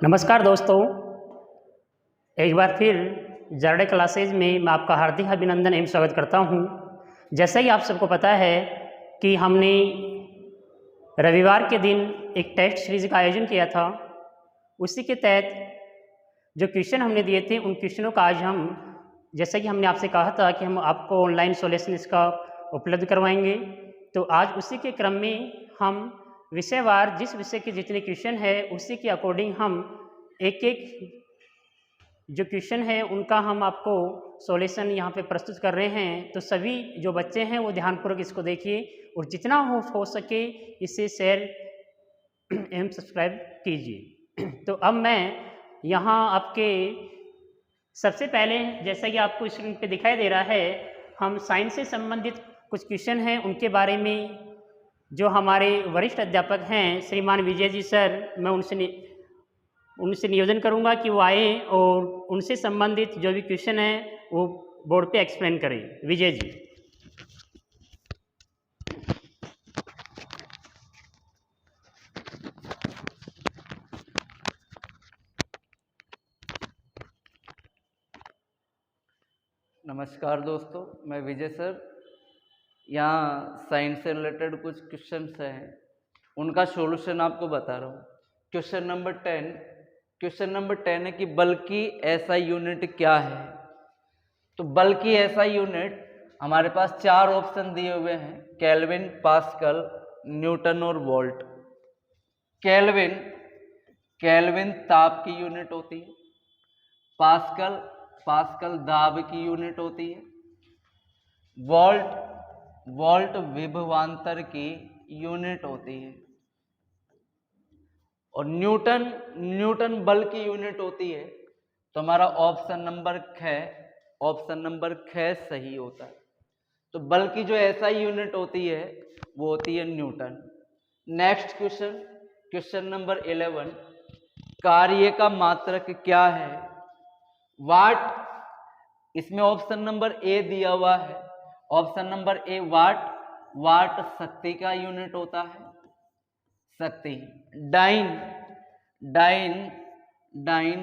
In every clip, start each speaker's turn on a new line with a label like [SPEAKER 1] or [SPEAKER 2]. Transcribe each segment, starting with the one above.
[SPEAKER 1] नमस्कार दोस्तों, एक बार फिर जर्डे क्लासेज में मैं आपका हार्दिक अभिनंदन एवं स्वागत करता हूं। जैसा कि आप सबको पता है कि हमने रविवार के दिन एक टेस्ट सीरीज का आयोजन किया था। उसी के तहत जो क्वेश्चन हमने दिए थे उन क्वेश्चनों का आज हम, जैसा कि हमने आपसे कहा था कि हम आपको ऑनलाइन सॉल्यूशन इसका उपलब्ध करवाएंगे, तो आज उसी के क्रम में हम विषयवार जिस विषय के जितने क्वेश्चन है उसी के अकॉर्डिंग हम एक एक जो क्वेश्चन है उनका हम आपको सॉल्यूशन यहाँ पे प्रस्तुत कर रहे हैं। तो सभी जो बच्चे हैं वो ध्यानपूर्वक इसको देखिए और जितना हो सके इसे शेयर एवं सब्सक्राइब कीजिए। तो अब मैं यहाँ आपके सबसे पहले, जैसा कि आपको स्क्रीन पे दिखाई दे रहा है, हम साइंस से संबंधित कुछ क्वेश्चन हैं उनके बारे में जो हमारे वरिष्ठ अध्यापक हैं श्रीमान विजय जी सर, मैं उनसे निवेदन करूंगा कि वो आए और उनसे संबंधित जो भी क्वेश्चन है वो बोर्ड पे एक्सप्लेन करें। विजय जी।
[SPEAKER 2] नमस्कार दोस्तों, मैं विजय सर। यहाँ साइंस से रिलेटेड कुछ क्वेश्चंस हैं, उनका सॉल्यूशन आपको बता रहा हूँ। क्वेश्चन नंबर 10 है कि बल की एसआई यूनिट क्या है। तो बल की एसआई यूनिट हमारे पास 4 ऑप्शन दिए हुए हैं: केल्विन, पास्कल, न्यूटन और वोल्ट। केल्विन ताप की यूनिट होती है। पास्कल दाब की यूनिट होती है। वोल्ट विभवांतर की यूनिट होती है। और न्यूटन बल की यूनिट होती है। तो हमारा ऑप्शन नंबर ख सही होता है। तो बल की जो एसआई यूनिट होती है वो होती है न्यूटन। नेक्स्ट क्वेश्चन नंबर 11, कार्य का मात्रक क्या है। वाट, इसमें ऑप्शन नंबर ए दिया हुआ है। ऑप्शन नंबर ए वाट शक्ति का यूनिट होता है, शक्ति। डाइन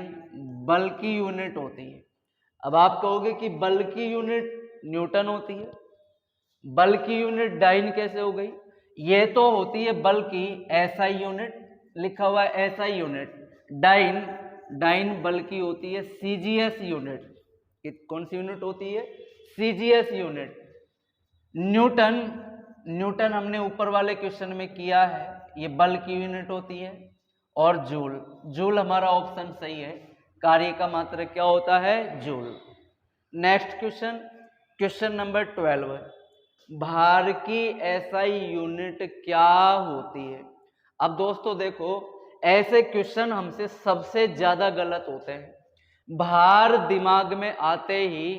[SPEAKER 2] बल की यूनिट होती है। अब आप कहोगे कि बल की यूनिट न्यूटन होती है, बल की यूनिट डाइन कैसे हो गई। ये तो होती है बल की एसआई यूनिट, लिखा हुआ है एसआई यूनिट। डाइन बल की होती है सीजीएस यूनिट। कौन सी यूनिट होती है? CGS unit. न्यूटन हमने ऊपर वाले क्वेश्चन में किया है, ये बल की यूनिट होती है। और जूल हमारा ऑप्शन सही है। कार्य का मात्रक क्या होता है? जूल। नेक्स्ट क्वेश्चन नंबर 12, भार की एसआई यूनिट क्या होती है। अब दोस्तों देखो, ऐसे क्वेश्चन हमसे सबसे ज्यादा गलत होते हैं। भार दिमाग में आते ही,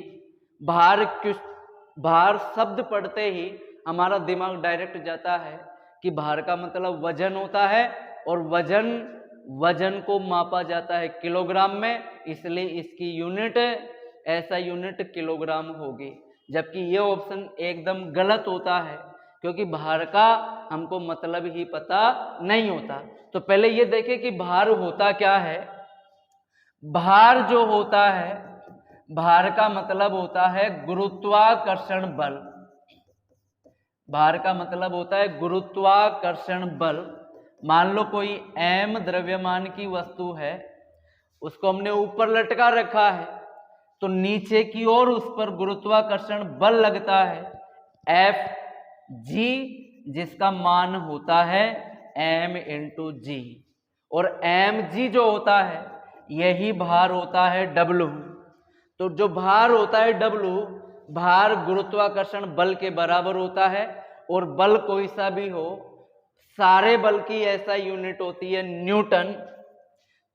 [SPEAKER 2] भार शब्द पढ़ते ही हमारा दिमाग डायरेक्ट जाता है कि भार का मतलब वजन होता है, और वजन को मापा जाता है किलोग्राम में, इसलिए इसकी यूनिट ऐसा यूनिट किलोग्राम होगी। जबकि ये ऑप्शन एकदम गलत होता है, क्योंकि भार का हमको मतलब ही पता नहीं होता। तो पहले ये देखें कि भार होता क्या है। भार जो होता है, भार का मतलब होता है गुरुत्वाकर्षण बल। भार का मतलब होता है गुरुत्वाकर्षण बल। मान लो कोई m द्रव्यमान की वस्तु है, उसको हमने ऊपर लटका रखा है, तो नीचे की ओर उस पर गुरुत्वाकर्षण बल लगता है Fg, जिसका मान होता है m × g। और mg जो होता है यही भार होता है W। तो जो भार होता है W, भार गुरुत्वाकर्षण बल के बराबर होता है। और बल कोई सा भी हो, सारे बल की ऐसा यूनिट होती है न्यूटन।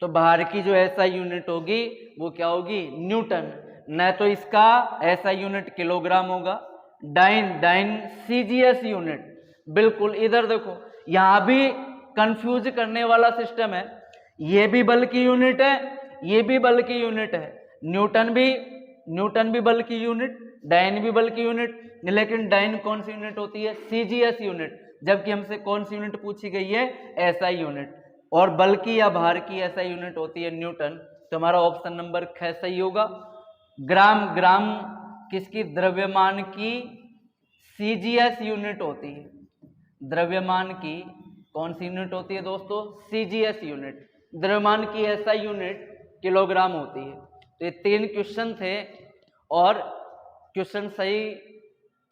[SPEAKER 2] तो भार की जो ऐसा यूनिट होगी वो क्या होगी? न्यूटन। न तो इसका ऐसा यूनिट किलोग्राम होगा। Dyne CGS unit. बिल्कुल, इधर देखो, यहां भी कंफ्यूज करने वाला सिस्टम है। ये भी बल की यूनिट है, ये भी बल की यूनिट है। न्यूटन भी बल की यूनिट, डाइन भी बल की यूनिट, लेकिन डाइन कौन सी यूनिट होती है? CGS unit. जबकि हमसे कौन सी यूनिट पूछी गई है? SI unit. और बल की या भार की ऐसा यूनिट होती है न्यूटन। तो हमारा ऑप्शन नंबर ख सही होगा। ग्राम, ग्राम किसकी? द्रव्यमान की सीजीएस यूनिट होती है। द्रव्यमान की कौन सी यूनिट होती है दोस्तों? CGS unit. द्रव्यमान की ऐसा यूनिट किलोग्राम होती है। तो ये 3 क्वेश्चन थे, और क्वेश्चन सही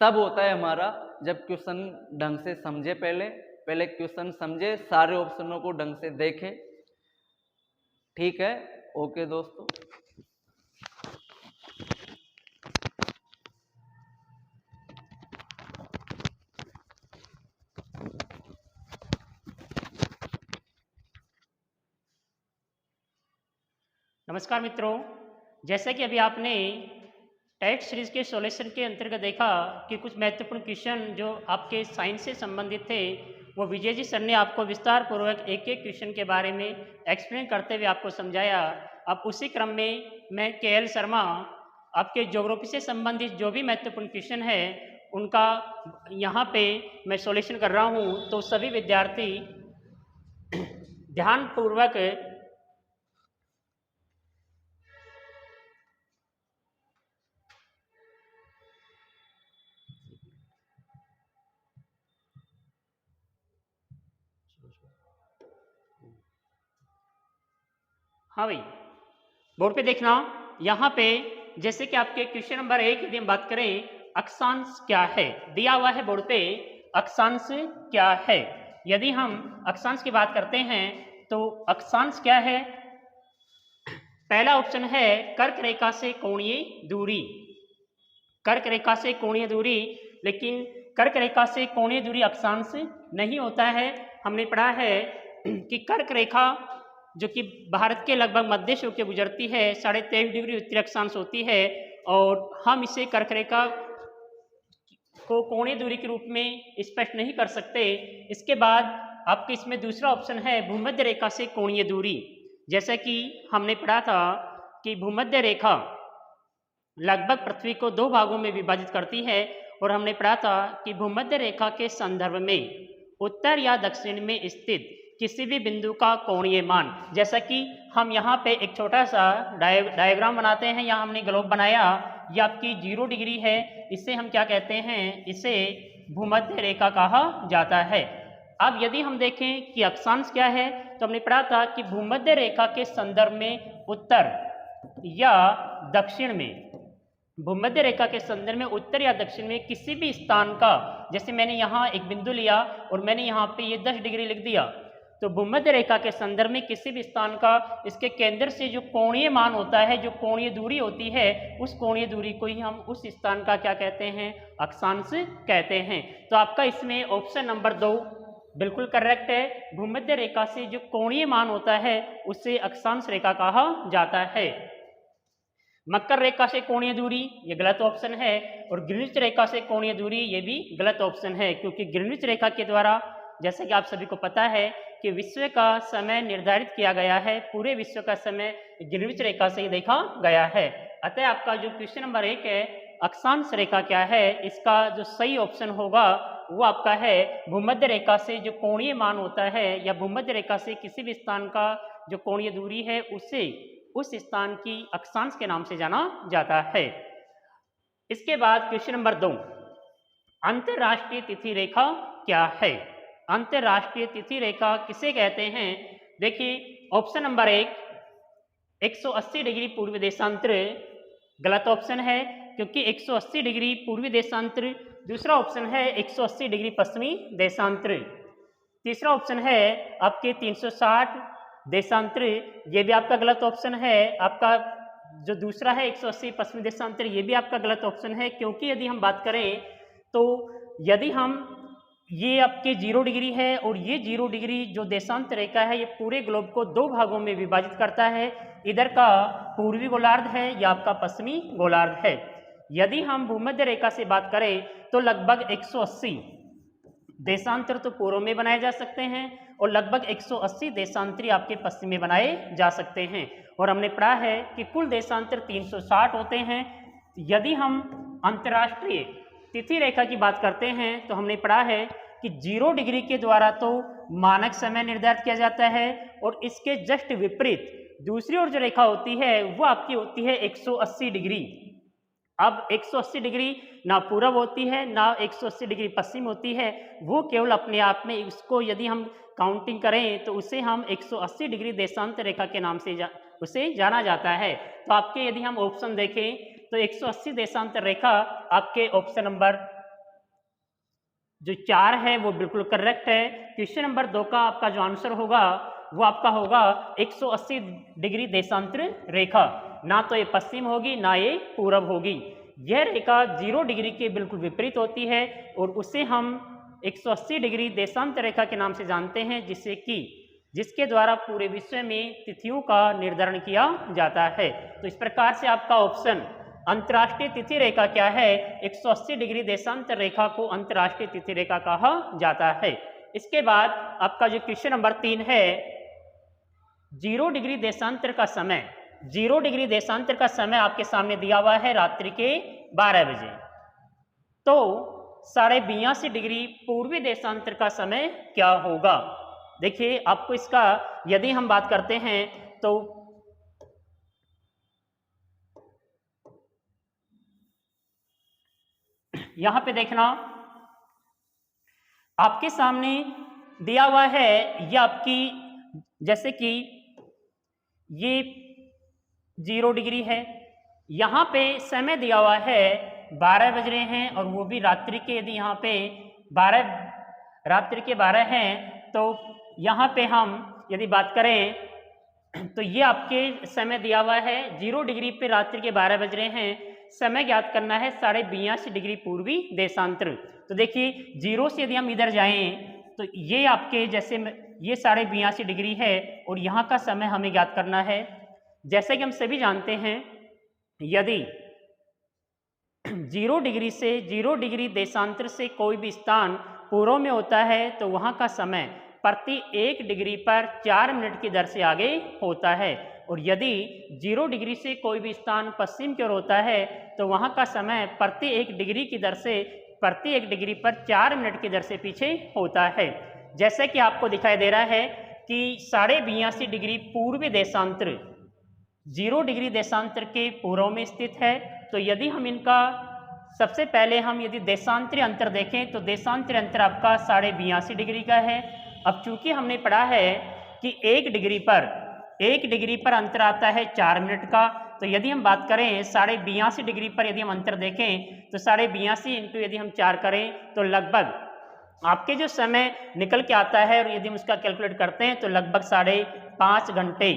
[SPEAKER 2] तब होता है हमारा जब क्वेश्चन ढंग से समझे। पहले क्वेश्चन समझे, सारे ऑप्शनों को ढंग से देखें। ठीक है, ओके दोस्तों।
[SPEAKER 1] नमस्कार मित्रों, जैसा कि अभी आपने टेट सीरीज के सॉल्यूशन के अंतर्गत देखा कि कुछ महत्वपूर्ण क्वेश्चन जो आपके साइंस से संबंधित थे वो विजय जी सर ने आपको विस्तार पूर्वक एक एक क्वेश्चन के बारे में एक्सप्लेन करते हुए आपको समझाया। अब उसी क्रम में मैं KL शर्मा आपके ज्योग्राफी से संबंधित जो भी महत्वपूर्ण क्वेश्चन है उनका यहाँ पे मैं सॉल्यूशन कर रहा हूँ। तो सभी विद्यार्थी ध्यानपूर्वक हाँ भाई बोर्ड पे देखना। यहाँ पे जैसे कि आपके क्वेश्चन नंबर 1 यदि हम बात करें, अक्षांश क्या है, दिया हुआ है बोर्ड पे अक्षांश क्या है। यदि हम अक्षांश की बात करते हैं तो अक्षांश क्या है? पहला ऑप्शन है कर्क रेखा से कोणीय दूरी। कर्क रेखा से कोणीय दूरी, लेकिन कर्क रेखा से कोणीय दूरी अक्षांश नहीं होता है। हमने पढ़ा है कि कर्क रेखा जो कि भारत के लगभग मध्य से होकर गुजरती है 23.5 डिग्री उत्तरी अक्षांश होती है, और हम इसे कर्क रेखा को कोणीय दूरी के रूप में स्पष्ट नहीं कर सकते। इसके बाद आपके इसमें दूसरा ऑप्शन है भूमध्य रेखा से कोणीय दूरी। जैसा कि हमने पढ़ा था कि भूमध्य रेखा लगभग पृथ्वी को 2 भागों में विभाजित करती है, और हमने पढ़ा था कि भूमध्य रेखा के संदर्भ में उत्तर या दक्षिण में स्थित किसी भी बिंदु का कोणीय मान, जैसा कि हम यहाँ पे एक छोटा सा डायग्राम बनाते हैं, यहाँ हमने ग्लोब बनाया, ये आपकी 0 डिग्री है, इसे हम क्या कहते हैं? इसे भूमध्य रेखा कहा जाता है। अब यदि हम देखें कि अक्षांश क्या है, तो हमने पढ़ा था कि भूमध्य रेखा के संदर्भ में उत्तर या दक्षिण में, भूमध्य रेखा के संदर्भ में उत्तर या दक्षिण में किसी भी स्थान का, जैसे मैंने यहाँ एक बिंदु लिया और मैंने यहाँ पे ये 10 डिग्री लिख दिया, तो भूमध्य रेखा के संदर्भ में किसी भी स्थान का इसके केंद्र से जो कोणीय मान होता है, जो कोणीय दूरी होती है, उस कोणीय दूरी को ही हम उस स्थान का क्या कहते हैं? अक्षांश कहते हैं। तो आपका इसमें ऑप्शन नंबर 2 बिल्कुल करेक्ट है। भूमध्य रेखा से जो कोणीय मान होता है उसे अक्षांश रेखा कहा जाता है। मकर रेखा से कोणीय दूरी ये गलत ऑप्शन है, और ग्रीनिच रेखा से कोणीय दूरी ये भी गलत ऑप्शन है, क्योंकि ग्रीनिच रेखा के द्वारा जैसा कि आप सभी को पता है कि विश्व का समय निर्धारित किया गया है, पूरे विश्व का समय ग्रीनिच रेखा से ही देखा गया है। अतः आपका जो क्वेश्चन नंबर 1 है अक्षांश रेखा क्या है, इसका जो सही ऑप्शन होगा वो आपका है भूमध्य रेखा से जो कोणीय मान होता है, या भूमध्य रेखा से किसी भी स्थान का जो कोणीय दूरी है उसे उस स्थान की अक्षांश के नाम से जाना जाता है। इसके बाद क्वेश्चन नंबर 2, अंतरराष्ट्रीय तिथि रेखा क्या है? अंतरराष्ट्रीय तिथि रेखा किसे कहते हैं? देखिए ऑप्शन नंबर 1 180 डिग्री पूर्वी देशांतर गलत ऑप्शन है, क्योंकि 180 डिग्री पूर्वी देशांतर। दूसरा ऑप्शन है 180 डिग्री पश्चिमी देशांतर। तीसरा ऑप्शन है आपके 360 देशांतर, ये भी आपका गलत ऑप्शन है। आपका जो दूसरा है 180 पश्चिमी देशांतर, ये भी आपका गलत ऑप्शन है, क्योंकि यदि हम बात करें तो यदि हम ये आपके 0 डिग्री है, और ये 0 डिग्री जो देशांत रेखा है ये पूरे ग्लोब को 2 भागों में विभाजित करता है, इधर का पूर्वी गोलार्ध है या आपका पश्चिमी गोलार्ध है। यदि हम भूमध्य रेखा से बात करें तो लगभग 180 देशांतर तो पूर्व में बनाए जा सकते हैं, और लगभग 180 देशांतरी आपके पश्चिम में बनाए जा सकते हैं। और हमने पढ़ा है कि कुल देशांतर 360 होते हैं। यदि हम अंतर्राष्ट्रीय तिथि रेखा की बात करते हैं तो हमने पढ़ा है कि 0 डिग्री के द्वारा तो मानक समय निर्धारित किया जाता है। और इसके जस्ट विपरीत दूसरी ओर जो रेखा होती है वो आपकी होती है 180 डिग्री। अब 180 डिग्री ना पूरब होती है ना 180 डिग्री पश्चिम होती है, वो केवल अपने आप में इसको यदि हम काउंटिंग करें तो उसे हम 180 डिग्री देशांतर रेखा के नाम से उसे जाना जाता है। तो आपके यदि हम ऑप्शन देखें तो 180 देशांतर रेखा आपके ऑप्शन नंबर जो 4 है वो बिल्कुल करेक्ट है। क्वेश्चन नंबर 2 का आपका जो आंसर होगा वो आपका होगा 180 डिग्री देशांतर रेखा। ना तो ये पश्चिम होगी ना ये पूरब होगी। यह रेखा 0 डिग्री के बिल्कुल विपरीत होती है और उसे हम 180 डिग्री देशांतर रेखा के नाम से जानते हैं, जिसके द्वारा पूरे विश्व में तिथियों का निर्धारण किया जाता है। तो इस प्रकार से आपका ऑप्शन अंतर्राष्ट्रीय तिथि रेखा क्या है, 180 डिग्री देशांतर रेखा को अंतर्राष्ट्रीय तिथि रेखा कहा जाता है। इसके बाद आपका जो क्वेश्चन नंबर 3 है, 0 डिग्री देशांतर का समय। 0 डिग्री देशांतर का समय आपके सामने दिया हुआ है रात्रि के 12 बजे। तो 82.5 डिग्री पूर्वी देशांतर का समय क्या होगा। देखिए आपको इसका यदि हम बात करते हैं तो यहां पे देखना आपके सामने दिया हुआ है, ये आपकी जैसे कि ये 0 डिग्री है, यहाँ पे समय दिया हुआ है 12 बज रहे हैं और वो भी रात्रि के। यदि यहाँ पे रात्रि के 12 हैं तो यहाँ पे हम यदि बात करें तो ये आपके समय दिया हुआ है 0 डिग्री पे रात्रि के 12 बज रहे हैं। समय ज्ञात करना है 82.5 डिग्री पूर्वी देशांतर। तो देखिए 0 से यदि हम इधर जाएं तो ये आपके जैसे ये 82.5 डिग्री है और यहाँ का समय हमें ज्ञात करना है। जैसे कि हम सभी जानते हैं यदि 0 डिग्री देशांतर से कोई भी स्थान पूर्व में होता है तो वहाँ का समय प्रति 1 डिग्री पर 4 मिनट की दर से आगे होता है। और यदि 0 डिग्री से कोई भी स्थान पश्चिम की ओर होता है तो वहाँ का समय प्रति 1 डिग्री की दर से प्रति 1 डिग्री पर 4 मिनट की दर से पीछे होता है। जैसे कि आपको दिखाई दे रहा है कि 82.5 डिग्री पूर्वी देशांतर 0 डिग्री देशांतर के पूर्व में स्थित है। तो यदि हम इनका सबसे पहले हम यदि देशांतरी अंतर देखें तो देशांतरी अंतर आपका 82.5 डिग्री का है। अब चूंकि हमने पढ़ा है कि 1 डिग्री पर अंतर आता है 4 मिनट का, तो यदि हम बात करें 82.5 डिग्री पर यदि हम अंतर देखें तो 82.5 इंटू यदि हम 4 करें तो लगभग आपके जो समय निकल के आता है और यदि हम उसका कैलकुलेट करते हैं तो लगभग 5.5 घंटे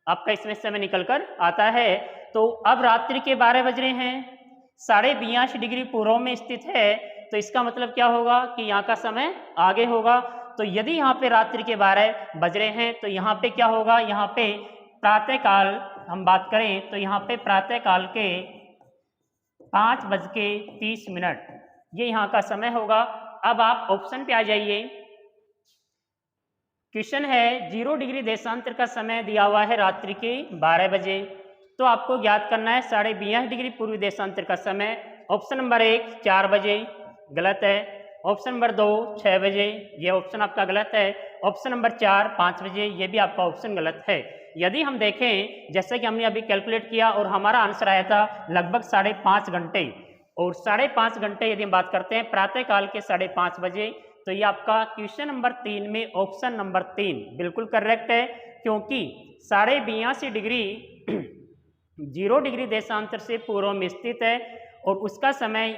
[SPEAKER 1] आपका इसमें समय निकल कर आता है। तो अब रात्रि के 12 बज रहे हैं, 82.5 डिग्री पूर्व में स्थित है, तो इसका मतलब क्या होगा कि यहाँ का समय आगे होगा। तो यदि यहाँ पे रात्रि के 12 बज रहे हैं तो यहाँ पे क्या होगा, यहाँ पे प्रातःकाल हम बात करें तो यहाँ पे प्रातःकाल के 5:30 ये यहाँ का समय होगा। अब आप ऑप्शन पे आ जाइए। क्वेश्चन है 0 डिग्री देशांतर का समय दिया हुआ है रात्रि के 12 बजे, तो आपको ज्ञात करना है 82.5 डिग्री पूर्वी देशांतर का समय। ऑप्शन नंबर 1 4 बजे गलत है, ऑप्शन नंबर 2 6 बजे ये ऑप्शन आपका गलत है, ऑप्शन नंबर 4 5 बजे ये भी आपका ऑप्शन गलत है। यदि हम देखें जैसे कि हमने अभी कैलकुलेट किया और हमारा आंसर आया था लगभग 5.5 घंटे, और 5.5 घंटे यदि हम बात करते हैं प्रातःकाल के 5:30 बजे, तो ये आपका क्वेश्चन नंबर 3 में ऑप्शन नंबर 3 बिल्कुल करेक्ट है, क्योंकि 82.5 डिग्री 0 डिग्री देशांतर से पूर्व में स्थित है और उसका समय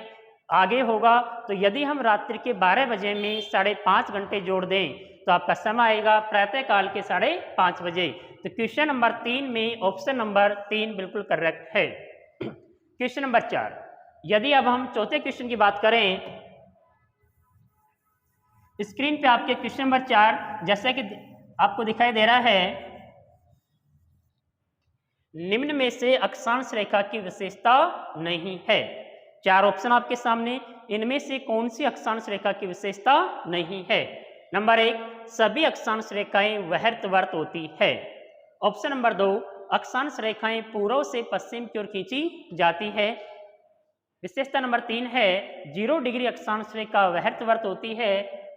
[SPEAKER 1] आगे होगा। तो यदि हम रात्रि के 12 बजे में 5.5 घंटे जोड़ दें तो आपका समय आएगा प्रातःकाल के 5:30 बजे। तो क्वेश्चन नंबर 3 में ऑप्शन नंबर 3 बिल्कुल करेक्ट है। क्वेश्चन नंबर 4, यदि अब हम चौथे क्वेश्चन की बात करें, स्क्रीन पे आपके क्वेश्चन नंबर 4 जैसे कि आपको दिखाई दे रहा है, निम्न में से अक्षांश रेखा की विशेषता नहीं है। 4 ऑप्शन आपके सामने, इनमें से कौन सी अक्षांश रेखा की विशेषता नहीं है। नंबर 1 सभी अक्षांश रेखाएं वृत्तवर्त होती है। ऑप्शन नंबर 2 अक्षांश रेखाएं पूर्व से पश्चिम की ओर खींची जाती है। विशेषता नंबर 3 है 0 डिग्री अक्षांश रेखा वृत्तवर्त होती है।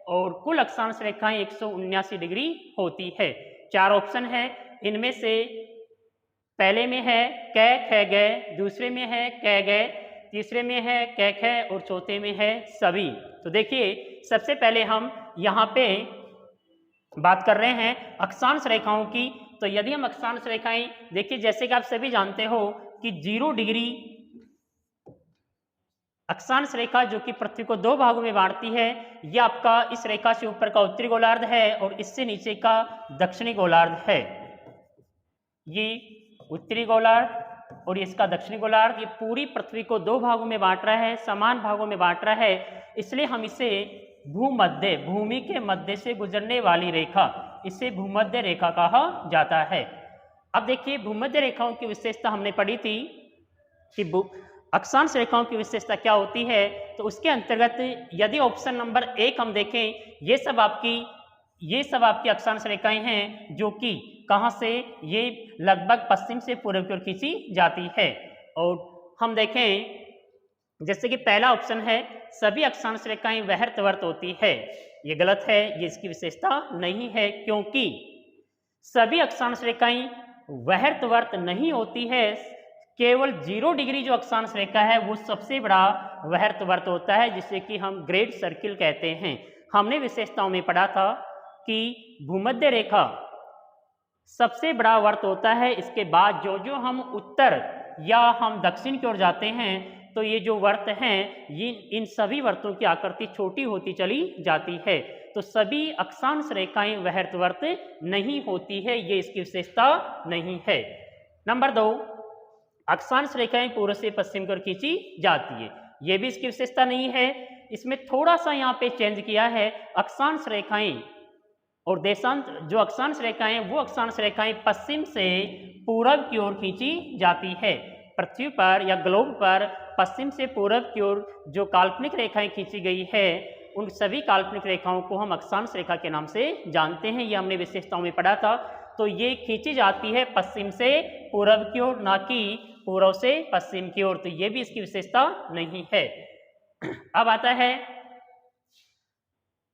[SPEAKER 1] और कुल अक्षांश रेखाएं 179 डिग्री होती है। 4 ऑप्शन है, इनमें से पहले में है कै ख गै, दूसरे में है कै गै, तीसरे में है कै ख और चौथे में है सभी। तो देखिए सबसे पहले हम यहाँ पे बात कर रहे हैं अक्षांश रेखाओं की। तो यदि हम अक्षांश रेखाएं देखिए, जैसे कि आप सभी जानते हो कि 0 डिग्री अक्षांश रेखा जो कि पृथ्वी को 2 भागों में बांटती है, यह आपका इस रेखा से ऊपर का उत्तरी गोलार्ध है और इससे नीचे का दक्षिणी गोलार्ध है। ये उत्तरी गोलार्ध और इसका दक्षिणी गोलार्ध, ये पूरी पृथ्वी को 2 भागों में बांट रहा है, समान भागों में बांट रहा है। इसलिए हम इसे भूमध्य, भूमि के मध्य से गुजरने वाली रेखा, इसे भूमध्य रेखा कहा जाता है। अब देखिए भूमध्य रेखाओं की विशेषता हमने पढ़ी थी कि अक्षांश रेखाओं की विशेषता क्या होती है। तो उसके अंतर्गत यदि ऑप्शन नंबर 1 हम देखें, ये सब आपकी अक्षांश रेखाएं हैं जो कि कहाँ से, ये लगभग पश्चिम से पूर्व की ओर खींची जाती है। और हम देखें जैसे कि पहला ऑप्शन है सभी अक्षांश रेखाएं वह्रतवर्त होती है, ये गलत है, ये इसकी विशेषता नहीं है, क्योंकि सभी अक्षांश रेखाएं वह्रतवर्त नहीं होती है। केवल 0 डिग्री जो अक्षांश रेखा है वो सबसे बड़ा वह्रतवर्त होता है, जिसे कि हम ग्रेट सर्किल कहते हैं। हमने विशेषताओं में पढ़ा था कि भूमध्य रेखा सबसे बड़ा वर्त होता है, इसके बाद जो जो हम उत्तर या हम दक्षिण की ओर जाते हैं तो ये जो वर्त हैं ये इन सभी वर्तों की आकृति छोटी होती चली जाती है। तो सभी अक्षांश रेखाएं वह्रतवर्त नहीं होती है, ये इसकी विशेषता नहीं है। नंबर 2, अक्षांश रेखाएं पूर्व से पश्चिम की ओर खींची जाती है, ये भी इसकी विशेषता नहीं है। इसमें थोड़ा सा यहाँ पे चेंज किया है, अक्षांश रेखाएं और देशांत जो अक्षांश रेखाएं वो अक्षांश रेखाएं पश्चिम से पूर्व की ओर खींची जाती है। पृथ्वी पर या ग्लोब पर पश्चिम से पूर्व की ओर जो काल्पनिक रेखाएं खींची गई है, उन सभी काल्पनिक रेखाओं को हम अक्षांश रेखा के नाम से जानते हैं, ये हमने विशेषताओं में पढ़ा था। तो ये खींची जाती है पश्चिम से पूर्व की ओर, ना कि पूर्व से पश्चिम की ओर, तो ये भी इसकी विशेषता नहीं है। अब आता है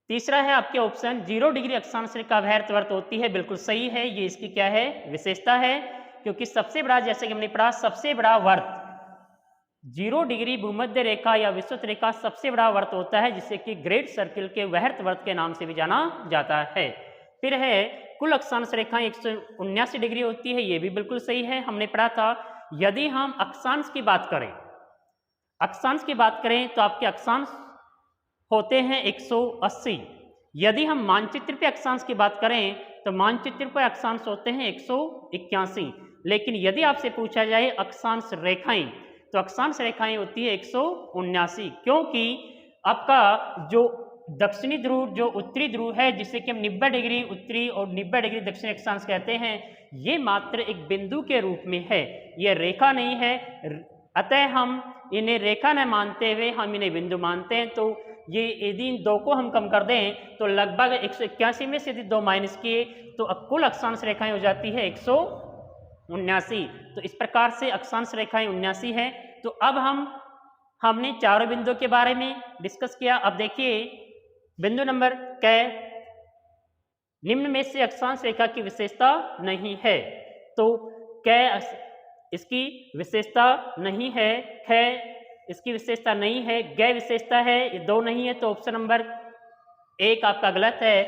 [SPEAKER 1] तीसरा है आपके ऑप्शन 0 डिग्री अक्षांश रेखा वह्रतवर्त होती है, बिल्कुल सही है, ये इसकी क्या है, विशेषता है। क्योंकि सबसे बड़ा, जैसे कि हमने पढ़ा, सबसे बड़ा वर्त 0 डिग्री भूमध्य रेखा या विषुवत रेखा सबसे बड़ा वर्त होता है, जिसे कि ग्रेट सर्किल के वह्रतवर्त के नाम से भी जाना जाता है। फिर है कुल अक्षांश रेखाएं 179 डिग्री होती है, ये भी बिल्कुल सही है, हमने पढ़ा था। यदि हम अक्षांश की बात करें तो आपके अक्षांश होते हैं 180। यदि हम मानचित्र पे अक्षांश की बात करें तो मानचित्र पर अक्षांश होते हैं 181। लेकिन यदि आपसे पूछा जाए अक्षांश रेखाएं, तो अक्षांश रेखाएं होती है 179, क्योंकि आपका जो दक्षिणी ध्रुव, जो उत्तरी ध्रुव है, जिसे कि हम 90 डिग्री उत्तरी और 90 डिग्री दक्षिणी अक्षांश कहते हैं, ये मात्र एक बिंदु के रूप में है, ये रेखा नहीं है। अतः हम इन्हें रेखा न मानते हुए हम इन्हें बिंदु मानते हैं। तो ये यदि इन 2 को हम कम कर दें तो लगभग 181 में से यदि 2 माइनस किए तो कुल अक्षांश रेखाएं हो जाती है 179। तो इस प्रकार से अक्षांश रेखाएं 79 है। तो अब हमने चारों बिंदुओं के बारे में डिस्कस किया। अब देखिए बिंदु नंबर कै, निम्न में से अक्षांश रेखा की विशेषता नहीं है। तो कै इसकी विशेषता नहीं है, कै इसकी विशेषता नहीं है, गै विशेषता है, ये 2 नहीं है, तो ऑप्शन नंबर 1 आपका गलत है।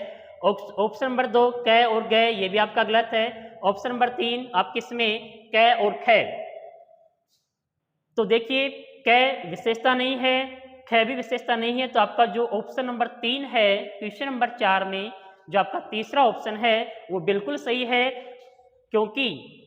[SPEAKER 1] ऑप्शन नंबर 2 कै और गै, ये भी आपका गलत है। ऑप्शन नंबर 3 आपके इसमें कै और खै। तो देखिए कै विशेषता नहीं है, खै भी विशेषता नहीं है, तो आपका जो ऑप्शन नंबर 3 है क्वेश्चन नंबर 4 में जो आपका तीसरा ऑप्शन है वो बिल्कुल सही है, क्योंकि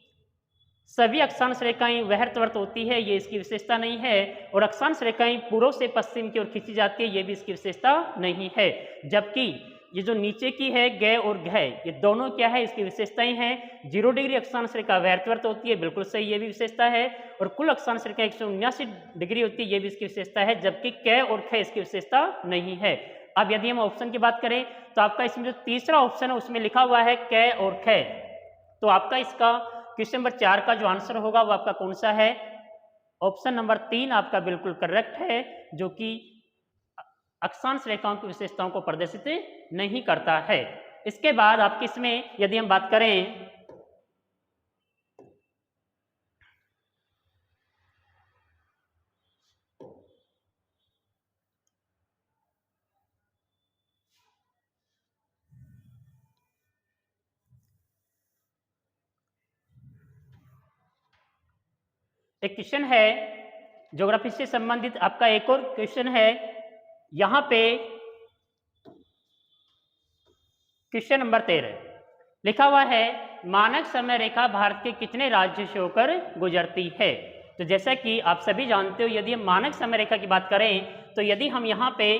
[SPEAKER 1] सभी अक्षांश रेखाएं वह्रतवर्त होती है, ये इसकी विशेषता नहीं है। और अक्षांश रेखाएं पूर्व से पश्चिम की ओर खींची जाती है, ये भी इसकी विशेषता नहीं है। जबकि ये जो नीचे की है गै और घै, ये दोनों क्या है, इसकी विशेषताएं हैं। 0 डिग्री अक्षांश रेखा वह्रतवर्त होती है, बिल्कुल सही, ये भी विशेषता है। और कुल अक्षांश रेखा 179 डिग्री होती है, ये भी इसकी विशेषता है। जबकि कै और खै इसकी विशेषता नहीं है। अब यदि हम ऑप्शन की बात करें तो आपका इसमें जो तीसरा ऑप्शन है उसमें लिखा हुआ है कै और खै, तो आपका इसका क्वेश्चन नंबर 4 का जो आंसर होगा वो आपका कौन सा है, ऑप्शन नंबर 3 आपका बिल्कुल करेक्ट है, जो कि अक्षांश रेखाओं की विशेषताओं को प्रदर्शित नहीं करता है। इसके बाद आपकी इसमें यदि हम बात करें एक क्वेश्चन है ज्योग्राफी से संबंधित, आपका एक और क्वेश्चन है यहां पे क्वेश्चन नंबर 13 लिखा हुआ है मानक समय रेखा भारत के कितने राज्य से होकर गुजरती है। तो जैसा कि आप सभी जानते हो, यदि हम मानक समय रेखा की बात करें तो यदि हम यहां पे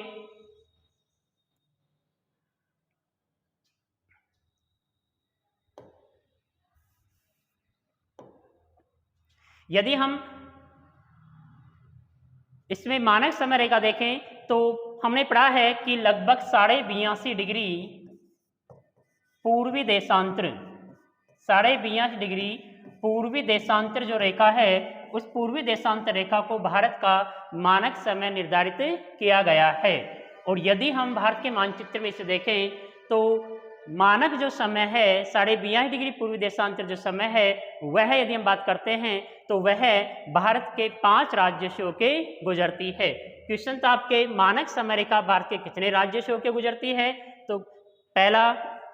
[SPEAKER 1] इसमें मानक समय रेखा देखें तो हमने पढ़ा है कि लगभग 82.5 डिग्री पूर्वी देशांतर, 82.5 डिग्री पूर्वी देशांतर जो रेखा है, उस पूर्वी देशांतर रेखा को भारत का मानक समय निर्धारित किया गया है। और यदि हम भारत के मानचित्र में इसे देखें तो मानक जो समय है 82.5 डिग्री पूर्वी देशांतर जो समय है वह यदि हम बात करते हैं तो वह भारत के 5 राज्य से होके गुजरती है। क्वेश्चन था आपके मानक समय रेखा भारत के कितने राज्य से होके गुजरती है, तो पहला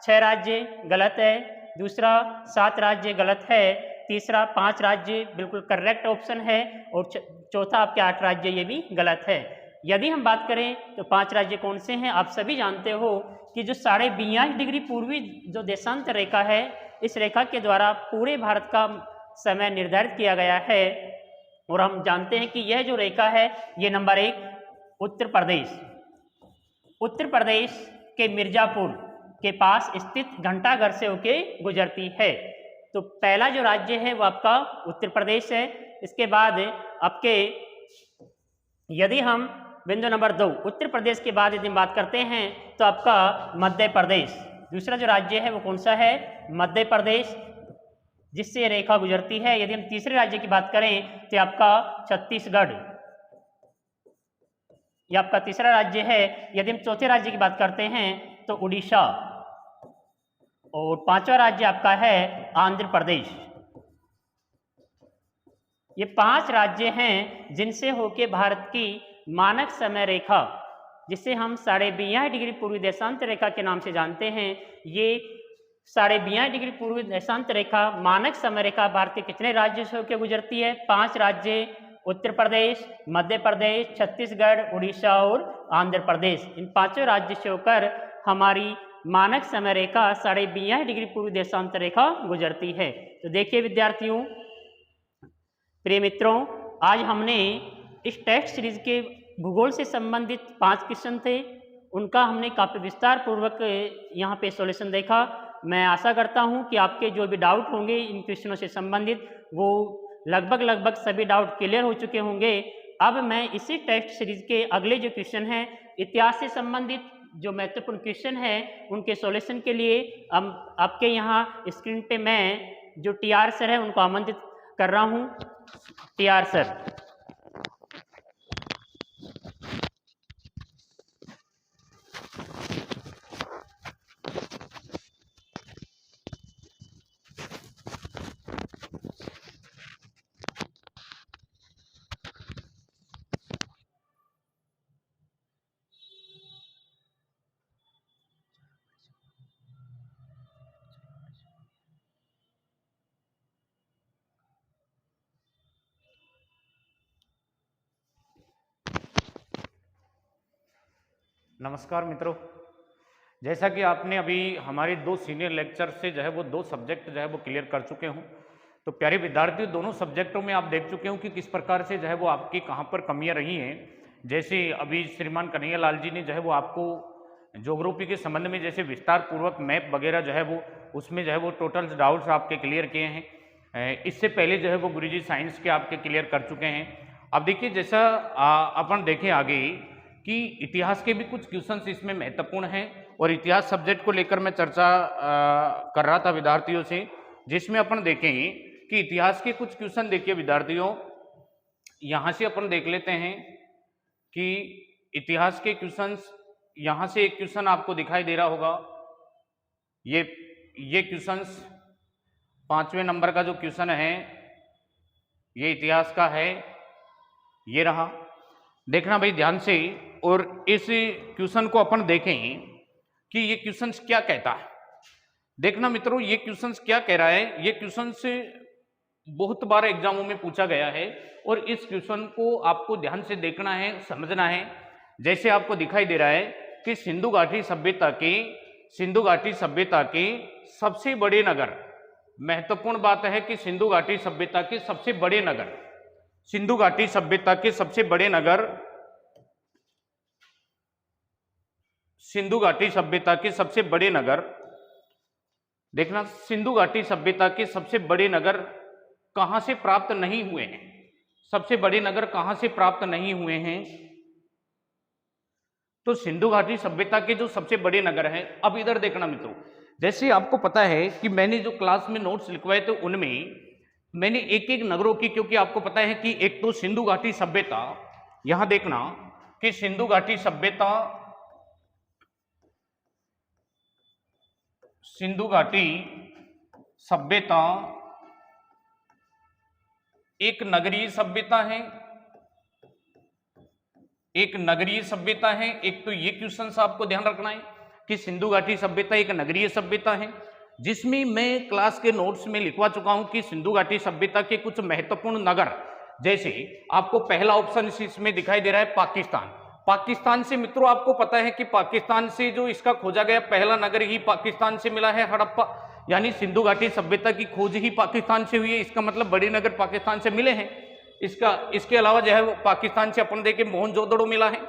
[SPEAKER 1] 6 राज्य गलत है, दूसरा 7 राज्य गलत है, तीसरा 5 राज्य बिल्कुल करेक्ट ऑप्शन है और चौथा आपके 8 राज्य ये भी गलत है। यदि हम बात करें तो 5 राज्य कौन से हैं, आप सभी जानते हो कि जो 82.5 डिग्री पूर्वी जो देशांतर रेखा है, इस रेखा के द्वारा पूरे भारत का समय निर्धारित किया गया है। और हम जानते हैं कि यह जो रेखा है ये नंबर 1 उत्तर प्रदेश के मिर्जापुर के पास स्थित घंटाघर से होके गुजरती है। तो पहला जो राज्य है वो आपका उत्तर प्रदेश है। इसके बाद आपके यदि हम बिंदु नंबर 2 उत्तर प्रदेश के बाद यदि हम बात करते हैं तो आपका मध्य प्रदेश, दूसरा जो राज्य है वो कौन सा है, मध्य प्रदेश, जिससे रेखा गुजरती है। यदि हम तीसरे राज्य की बात करें तो आपका छत्तीसगढ़, ये आपका तीसरा राज्य है। यदि हम चौथे राज्य की बात करते हैं तो उड़ीसा, और 5वां राज्य आपका है आंध्र प्रदेश। ये 5 राज्य हैं जिनसे होके भारत की मानक समय रेखा, जिसे हम 82.5 डिग्री पूर्वी देशांतर रेखा के नाम से जानते हैं, ये 82.5 डिग्री पूर्वी देशांतर रेखा मानक समय रेखा भारत के कितने राज्यों से होकर गुजरती है, 5 राज्य, उत्तर प्रदेश, मध्य प्रदेश, छत्तीसगढ़, उड़ीसा और आंध्र प्रदेश। इन 5 राज्य से होकर हमारी मानक समय रेखा 82.5 डिग्री पूर्वी देशांतर रेखा गुजरती है। तो देखिए विद्यार्थियों, प्रिय मित्रों, आज हमने इस टेस्ट सीरीज के भूगोल से संबंधित 5 क्वेश्चन थे, उनका हमने काफ़ी विस्तार पूर्वक यहाँ पे सॉल्यूशन देखा। मैं आशा करता हूँ कि आपके जो भी डाउट होंगे इन क्वेश्चनों से संबंधित वो लगभग सभी डाउट क्लियर हो चुके होंगे। अब मैं इसी टेस्ट सीरीज के अगले जो क्वेश्चन हैं इतिहास से संबंधित जो महत्वपूर्ण क्वेश्चन है उनके सॉल्यूशन के लिए आपके यहाँ स्क्रीन पे मैं जो टीआर सर है उनको आमंत्रित कर रहा हूँ। टीआर सर,
[SPEAKER 3] नमस्कार मित्रों, जैसा कि आपने अभी हमारे 2 सीनियर लेक्चर से जो है वो 2 सब्जेक्ट जो है वो क्लियर कर चुके हूँ। तो प्यारे विद्यार्थियों, दोनों सब्जेक्टों में आप देख चुके हो कि किस प्रकार से जो है वो आपकी कहाँ पर कमियाँ रही हैं। जैसे अभी श्रीमान कन्हैया लाल जी ने जो है वो आपको ज्योग्राफी के संबंध में जैसे विस्तार पूर्वक मैप वगैरह जो है वो उसमें जो है वो टोटल डाउट्स आपके क्लियर किए हैं। इससे पहले जो है वो गुरुजी साइंस के आपके क्लियर कर चुके हैं। अब देखिए, जैसा अपन देखें आगे कि इतिहास के भी कुछ क्वेश्चंस इसमें महत्वपूर्ण हैं और इतिहास सब्जेक्ट को लेकर मैं चर्चा कर रहा था विद्यार्थियों से, जिसमें अपन देखें कि इतिहास के कुछ क्वेश्चन देखिए विद्यार्थियों, यहाँ से अपन देख लेते हैं कि इतिहास के क्वेश्चंस, यहां से एक क्वेश्चन आपको दिखाई दे रहा होगा, ये क्वेश्चंस 5वें नंबर का जो क्वेश्चन है ये इतिहास का है, ये रहा। देखना भाई ध्यान से, और इस क्वेश्चन को अपन देखें कि ये क्वेश्चन क्या कहता है। देखना मित्रों, ये क्वेश्चन क्या कह रहा है। ये क्वेश्चन से बहुत बार एग्जामों में पूछा गया है और इस क्वेश्चन को आपको ध्यान से देखना है, समझना है। जैसे आपको दिखाई दे रहा है कि सिंधु घाटी सभ्यता के सबसे बड़े नगर, महत्वपूर्ण बात है कि सिंधु घाटी सभ्यता के सबसे बड़े नगर, सिंधु घाटी सभ्यता के सबसे बड़े नगर, सिंधु घाटी सभ्यता के सबसे बड़े नगर, देखना सिंधु घाटी सभ्यता के सबसे बड़े नगर कहां से प्राप्त नहीं हुए हैं, सबसे बड़े नगर कहां से प्राप्त नहीं हुए हैं। तो सिंधु घाटी सभ्यता के जो सबसे बड़े नगर हैं, अब इधर देखना मित्रों, जैसे आपको पता है कि मैंने जो क्लास में नोट्स लिखवाए थे उनमें मैंने एक एक नगरों की, क्योंकि आपको पता है कि एक तो सिंधु घाटी सभ्यता, यहां देखना कि सिंधु घाटी सभ्यता एक नगरीय सभ्यता है, एक नगरीय सभ्यता है। एक तो ये क्वेश्चन आपको ध्यान रखना है कि सिंधु घाटी सभ्यता एक नगरीय सभ्यता है, जिसमें मैं क्लास के नोट्स में लिखवा चुका हूं कि सिंधु घाटी सभ्यता के कुछ महत्वपूर्ण नगर, जैसे आपको पहला ऑप्शन इसमें दिखाई दे रहा है पाकिस्तान। पाकिस्तान से मित्रों आपको पता है कि पाकिस्तान से जो इसका खोजा गया पहला नगर ही पाकिस्तान से मिला है, हड़प्पा, यानी सिंधु घाटी सभ्यता की खोज ही पाकिस्तान से हुई है। इसका मतलब बड़े नगर पाकिस्तान से मिले हैं। इसके अलावा जो है वो पाकिस्तान से अपन देखें मोहनजोदड़ो मिला है,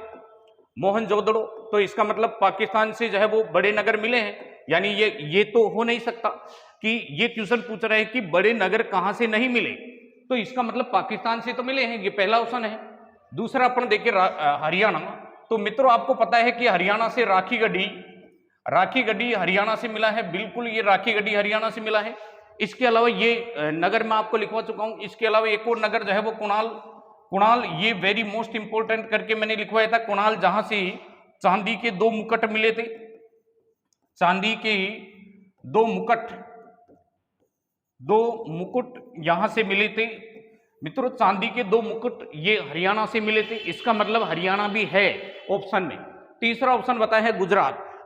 [SPEAKER 3] मोहनजोदड़ो, तो इसका मतलब पाकिस्तान से जो है वो बड़े नगर मिले हैं। यानी ये तो हो नहीं सकता कि ये क्वेश्चन पूछ रहे हैं कि बड़े नगर कहां से नहीं मिले, तो इसका मतलब पाकिस्तान से तो मिले हैं, ये पहला ऑप्शन है। दूसरा अपन देखें हरियाणा, तो मित्रों आपको पता है कि हरियाणा से राखी गढ़ी हरियाणा से मिला है, बिल्कुल ये राखी गढ़ी हरियाणा से मिला है। इसके अलावा ये नगर मैं आपको लिखवा चुका हूं। इसके अलावा एक और नगर जो है वो कुणाल, ये वेरी मोस्ट इंपोर्टेंट करके मैंने लिखवाया था, कुणाल, जहां से चांदी के 2 मुकुट मिले थे, चांदी के 2 मुकुट यहां से मिले थे मित्रों, चांदी के 2 मुकुट ये हरियाणा से मिले थे। इसका मतलब हरियाणा भी है ऑप्शन में। तीसरा ऑप्शन बताया है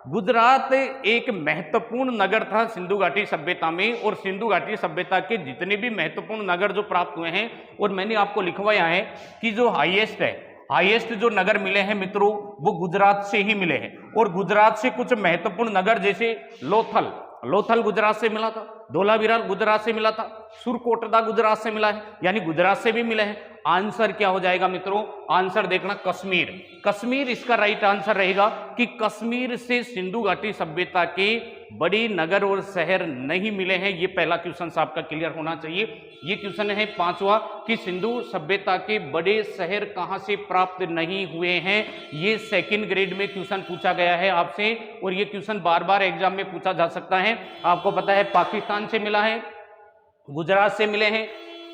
[SPEAKER 3] गुजरात एक महत्वपूर्ण नगर था सिंधु घाटी सभ्यता में, और सिंधु घाटी सभ्यता के जितने भी महत्वपूर्ण नगर जो प्राप्त हुए हैं, और मैंने आपको लिखवाया है कि जो हाईएस्ट जो नगर मिले हैं मित्रों वो गुजरात से ही मिले हैं। और गुजरात से कुछ महत्वपूर्ण नगर जैसे लोथल गुजरात से मिला था, धोलावीरा गुजरात से मिला था, सुरकोटदा गुजरात से मिला है, यानी गुजरात से भी मिले हैं। आंसर क्या हो जाएगा मित्रों, आंसर देखना कश्मीर इसका राइट आंसर रहेगा कि कश्मीर से सिंधु घाटी सभ्यता के बड़े नगर और शहर नहीं मिले हैं। ये पहला क्वेश्चन आपका क्लियर होना चाहिए। ये क्वेश्चन है 5वां कि सिंधु सभ्यता के बड़े शहर कहां से प्राप्त नहीं हुए हैं। ये सेकंड ग्रेड में क्वेश्चन पूछा गया है आपसे, और ये क्वेश्चन बार बार एग्जाम में पूछा जा सकता है। आपको पता है पाकिस्तान से मिला है, गुजरात से मिले हैं,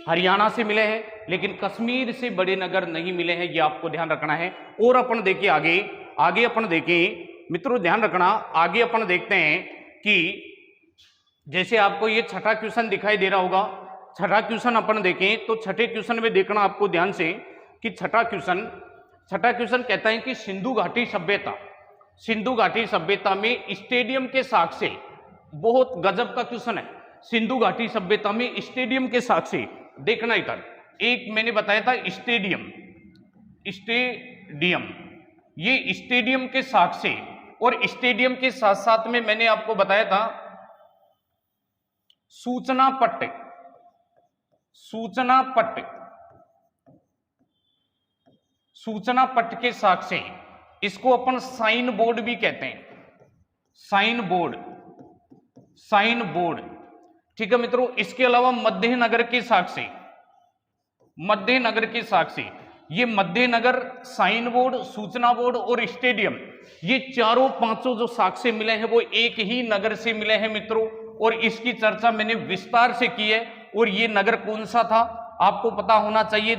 [SPEAKER 3] हरियाणा से मिले हैं, लेकिन कश्मीर से बड़े नगर नहीं मिले हैं, ये आपको ध्यान रखना है। और अपन देखिए आगे अपन देखें मित्रों, ध्यान रखना, आगे अपन देखते हैं कि जैसे आपको ये छठा क्वेश्चन दिखाई दे रहा होगा, छठा क्वेश्चन अपन देखें तो छठे क्वेश्चन में देखना आपको ध्यान से कि छठा क्वेश्चन कहता है कि सिंधु घाटी सभ्यता में स्टेडियम के साक्ष्य, बहुत गजब का क्वेश्चन है। सिंधु घाटी सभ्यता में स्टेडियम के साक्ष्य देखना, इधर एक मैंने बताया था स्टेडियम, ये स्टेडियम के साक्ष्य, और स्टेडियम के साथ साथ में मैंने आपको बताया था सूचना पट्ट के साक्ष्य, इसको अपन साइन बोर्ड भी कहते हैं, साइन बोर्ड, ठीक है मित्रों। इसके अलावा मध्य नगर के साक्ष्य, ये मध्य नगर, साइन बोर्ड, सूचना बोर्ड और स्टेडियम, ये चारों पांचों जो साक्ष्य मिले हैं वो एक ही नगर से मिले हैं मित्रों, और इसकी चर्चा मैंने विस्तार से की है। और ये नगर कौन सा था आपको पता होना चाहिए,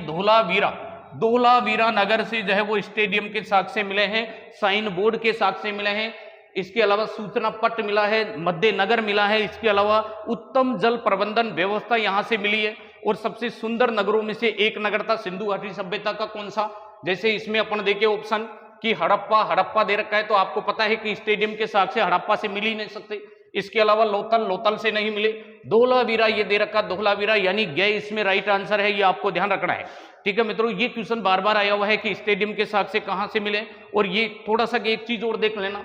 [SPEAKER 3] धोलावीरा नगर से जो है वो स्टेडियम के साक्ष्य मिले हैं, साइन बोर्ड के साक्ष्य मिले हैं, इसके अलावा सूचना पट मिला है, मध्य नगर मिला है, इसके अलावा उत्तम जल प्रबंधन व्यवस्था यहां से मिली है। और सबसे सुंदर नगरों में से एक नगर था सिंधु घाटी सभ्यता का, कौन सा? जैसे इसमें अपन देखे ऑप्शन कि हड़प्पा दे रखा है, तो आपको पता है कि स्टेडियम के साक्ष्य हड़प्पा से मिल ही नहीं सकते। इसके अलावा लोथल से नहीं मिले। धोलावीरा ये दे रखा, धोलावीरा यानी गए, इसमें राइट आंसर है, ये आपको ध्यान रखना है। ठीक है मित्रों, ये क्वेश्चन बार बार आया हुआ है कि स्टेडियम के साक्ष्य कहां से मिले। और ये थोड़ा सा एक चीज और देख लेना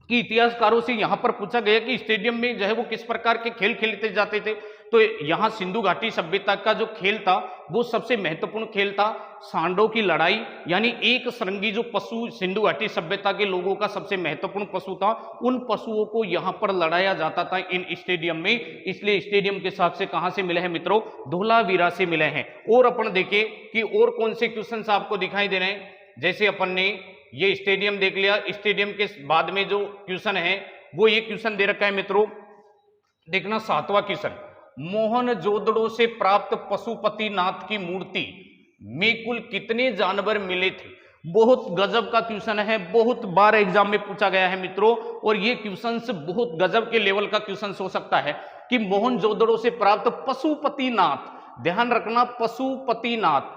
[SPEAKER 3] कि इतिहासकारों से यहां पर पूछा गया कि स्टेडियम में जो है वो किस प्रकार के खेल खेलते जाते थे। तो यहां सिंधु घाटी सभ्यता का जो खेल था वो सबसे महत्वपूर्ण खेल था सांडों की लड़ाई, यानी एक श्रृंगी जो पशु सिंधु घाटी सभ्यता के लोगों का सबसे महत्वपूर्ण पशु था, उन पशुओं को यहां पर लड़ाया जाता था इन स्टेडियम में। इसलिए स्टेडियम के साक्ष्य कहां से मिले हैं मित्रों? धोलावीरा से मिले हैं। और अपन देखें कि और कौन से क्वेश्चन आपको दिखाई दे रहे हैं। जैसे अपन ने ये स्टेडियम देख लिया, स्टेडियम के बाद में जो क्वेश्चन है वो ये क्वेश्चन दे रखा है मित्रों, देखना 7वां क्वेश्चन, मोहनजोदड़ो से प्राप्त पशुपतिनाथ की मूर्ति में कुल कितने जानवर मिले थे? बहुत गजब का क्वेश्चन है, बहुत बार एग्जाम में पूछा गया है मित्रों, और ये क्वेश्चन बहुत गजब के लेवल का क्वेश्चन हो सकता है कि मोहनजोदड़ो से प्राप्त पशुपतिनाथ, ध्यान रखना पशुपतिनाथ,